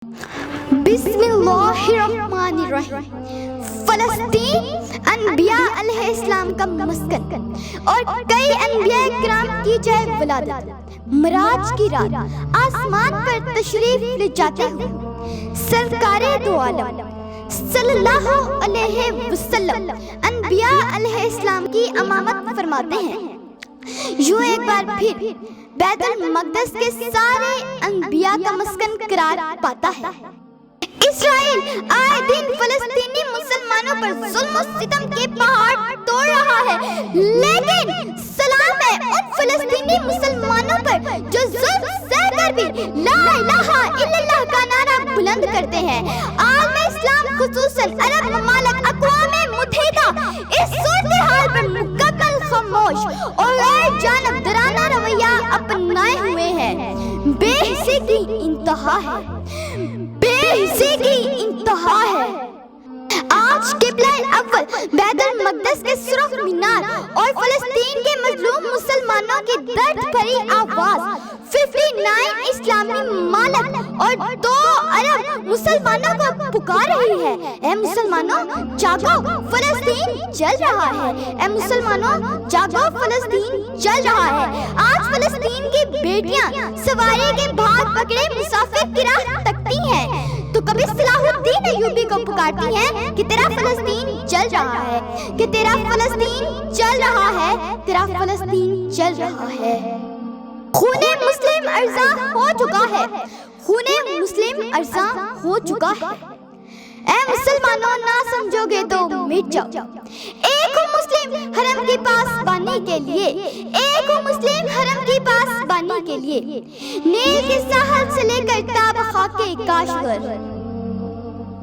بسم اللہ الرحمن الرحیم۔ فلسطین انبیاء علیہ السلام کا مسکن اور کئی انبیاء کرام کی جائے ولادت، معراج کی رات آسمان پر تشریف لے جاتے ہوئے سرکار دو عالم صلی اللہ علیہ وسلم انبیاء علیہ السلام کی امامت فرماتے ہیں۔ یوں ایک بار پھر بیت المقدس کے سارے انبیاء کا مسکن قرار پاتا ہے۔ اسرائیل آئے دن فلسطینی مسلمانوں پر ظلم و ستم کے پہاڑ توڑ رہا ہے، لیکن سلام ہے ان فلسطینی مسلمانوں پر جو ظلم سہ کر بھی لا الہ الا اللہ کا نعرہ بلند کرتے ہیں۔ عالم اسلام خصوصاً عرب ممالک اقوام متحدہ اس صورتحال پر مکمل خاموش اور غیر جانبدارانہ رویہ اپنائے ہوئے ہیں۔ بے حسی کی انتہا ہے، بے حسی کی انتہا ہے۔ آج قبلہ اول بیت المقدس کے سرخ مینار اور فلسطین کے مظلوم مسلمانوں کی درد بھری آواز 59 اسلامی ممالک اور 2 عرب مسلمانوں کو پکار رہی ہے۔ اے مسلمانوں جاگو، فلسطین جل رہا ہے۔ اے مسلمانوں جاگو، فلسطین جل رہا ہے۔ آج فلسطین کی بیٹیاں سواری کے بھاگ پکڑے مسافر کی راہ تکتی ہیں تو کبھی صلاح الدین ایوبی کو پکارتی ہیں کہ تیرا فلسطین جل رہا ہے، کہ تیرا فلسطین جل رہا ہے، تیرا فلسطین جل رہا ہے۔ خون مسلم ارزاں ہو چکا ہے، خون مسلم ارزاں ہو چکا ہے۔ اے مسلمانوں نہ سمجھو گے تو مٹ جاؤ۔ ایک ہو مسلم حرم کی پاس بانی کے لیے، ایک ہو مسلم حرم کی پاس بانی کے لیے، نیل کے ساحل سے لے کر تاب خاک کاشغر